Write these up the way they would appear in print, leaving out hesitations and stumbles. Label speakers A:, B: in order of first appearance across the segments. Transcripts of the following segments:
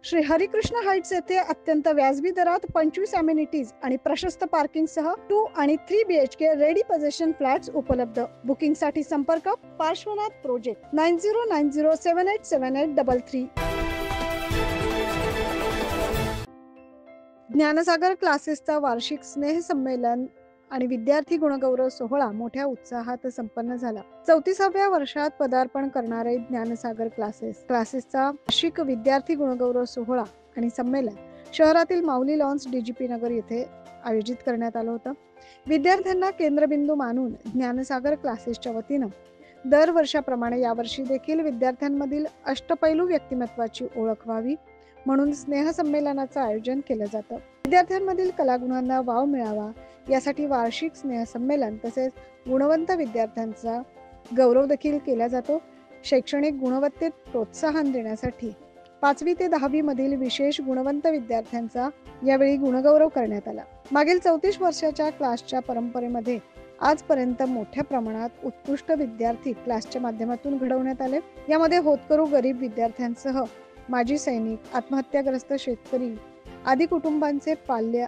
A: Shri Harikrishna Heights येथे अत्यंत व्याजबी दरात 25 अमेनिटीज आणि प्रशस्त पार्किंग सह 2 आणि 3 BHK रेडी पोझिशन फ्लॅट्स उपलब्ध। बुकिंग साठी संपर्क पार्श्वनाथ प्रोजेक्ट 9090787833। ज्ञानसागर क्लासेसचा वार्षिक स्नेह संमेलन आणि विद्यार्थी गुणगौरव सोहळा मोठ्या उत्साहात संपन्न झाला। 34व्या वर्षात पदार्पण करणारे ज्ञानसागर क्लासेसचा वार्षिक विद्यार्थी गुणगौरव सोहळा आणि संमेलन शहरातील माऊली लॉन्स DGP नगर येथे आयोजित करण्यात आलं होतं। विद्यार्थ्यांना केंद्रबिंदू मानून ज्ञानसागर क्लासेसच्या वतीनं दरवर्षाप्रमाणे यावर्षी देखील विद्यार्थ्यांमधील अष्टपैलू व्यक्तिमत्वाची ओळख व्हावी म्हणून स्नेह संमेलनाचं आयोजन केलं जातं। विद्यार्थ्यांमधील कलागुणांना वाव मिळावा यासाठी वार्षिक स्नेह संमेलन तसेच गुणवंत विद्यार्थ्यांचा गौरव देखील केला जातो। शैक्षणिक गुणवत्तेत प्रोत्साहन देण्यासाठी 5वी ते 10वी मधील विशेष गुणवंत विद्यार्थ्यांचा यावेळी गुणगौरव करण्यात आला। मागील 34 वर्षाच्या क्लासच्या परंपरेमध्ये आजपर्यंत मोठ्या प्रमाणात उत्कृष्ट विद्यार्थी क्लासच्या माध्यमातून घडवण्यात आले। यामध्ये होतकरू गरीब विद्यार्थ्यांसह माजी सैनिक, आत्महत्याग्रस्त शेतकरी आदी कुटुंबांचे पाल्य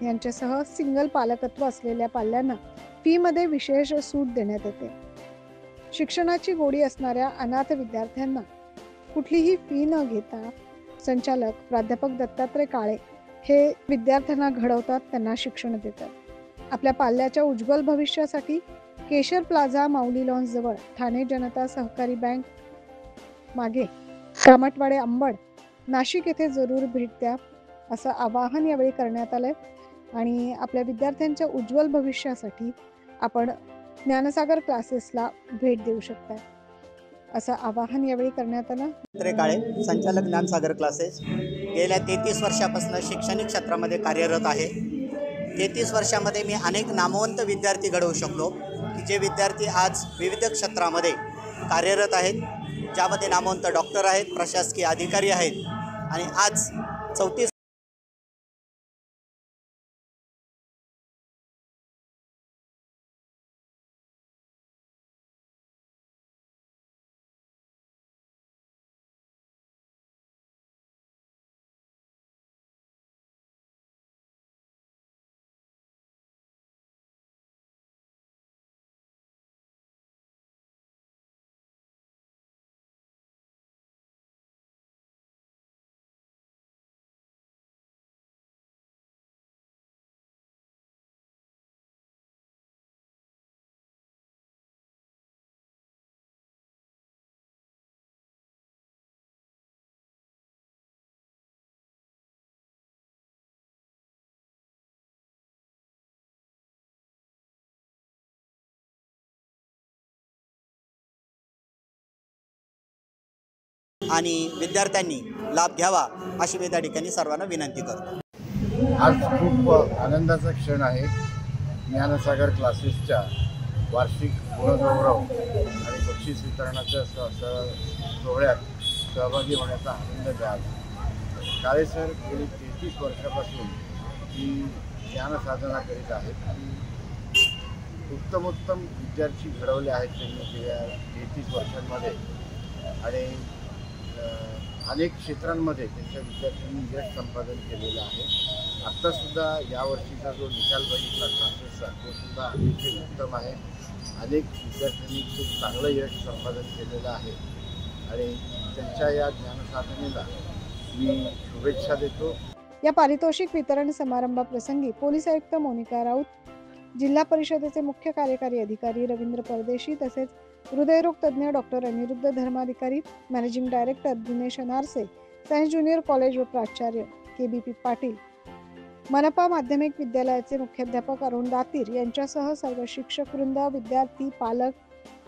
A: यांच्यासह सिंगल पालकत्व असलेल्या पाल्यांना फी मध्ये विशेष सूट देण्यात येते। शिक्षणाची गोडी असणाऱ्या अनाथ विद्यार्थ्यांना कुठलीही फी न घेता संचालक प्राध्यापक दत्तात्रय काळे हे विद्यार्थ्यांना घडवतात, त्यांना शिक्षण देतात। आपल्या पाल्याच्या उज्ज्वल भविष्यासाठी केशर प्लाझा माऊली लॉन्स जवळ ठाणे जनता सहकारी बँक मागे कामटवाडे अंबड नाशिक येथे जरूर भेट द्या असं आवाहन यावेळी करण्यात आलंय। आणि आपल्या विद्यार्थ्यांच्या उज्ज्वल भविष्यासाठी आपण ज्ञानसागर क्लासेसला भेट देऊ शकता असं आवाहन यावेळी करण्यात आलं।
B: काळे संचालक ज्ञानसागर क्लासेस गेल्या 33 वर्षापासून शैक्षणिक क्षेत्रामध्ये कार्यरत आहे। 33 वर्षामध्ये मी अनेक नामवंत विद्यार्थी घडवू शकलो की जे विद्यार्थी आज विविध क्षेत्रामध्ये कार्यरत आहेत, ज्यामध्ये नामवंत डॉक्टर आहेत, प्रशासकीय अधिकारी आहेत आणि आज 34आणि विद्यार्थ्यांनी लाभ घ्यावा अशी मी त्या ठिकाणी सर्वांना विनंती करतो।
C: आज खूप आनंदाचा क्षण आहे। ज्ञानसागर क्लासेसच्या वार्षिक गुणगौरव आणि बक्षीस वितरणाच्या सोहळ्यात सहभागी होण्याचा आनंद मिळाला। काळे सर गेली 33 वर्षापासून ही ज्ञानसाधना करीत आहेत। उत्तमोत्तम विद्यार्थी घडवले आहेत त्यांनी गेल्या 33 वर्षांमध्ये आणि अनेक क्षेत्रांमध्ये त्यांच्या विद्यार्थ्यांनी यश संपादन केलेलं आहे। आत्तासुद्धा यावर्षीचा जो निकाल बघितला क्लासेसचा तो सुद्धा अतिशय उत्तम आहे। अनेक विद्यार्थ्यांनी खूप चांगलं यश संपादन केलेलं आहे आणि त्यांच्या या ज्ञानसाधनेला मी शुभेच्छा देतो।
A: या पारितोषिक वितरण समारंभाप्रसंगी पोलीस आयुक्त मोनिका राऊत, जिल्हा परिषदेचे मुख्य कार्यकारी अधिकारी रवींद्र परदेशी तसेच हृदयरोग तज्ञ doctor Anirudh Dharmadhikari, managing director Dinesh Anarse, science junior college व प्राचार्य KBP पाटील, मनपा माध्यमिक विद्यालयाचे मुख्याध्यापक अरुण दातीर यांच्यासह सर्व शिक्षक वृंद, विद्यार्थी, पालक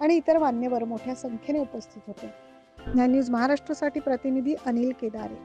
A: आणि इतर मान्यवर मोठ्या संख्येने उपस्थित होते। न्यूज महाराष्ट्रासाठी प्रतिनिधी अनिल केदारे।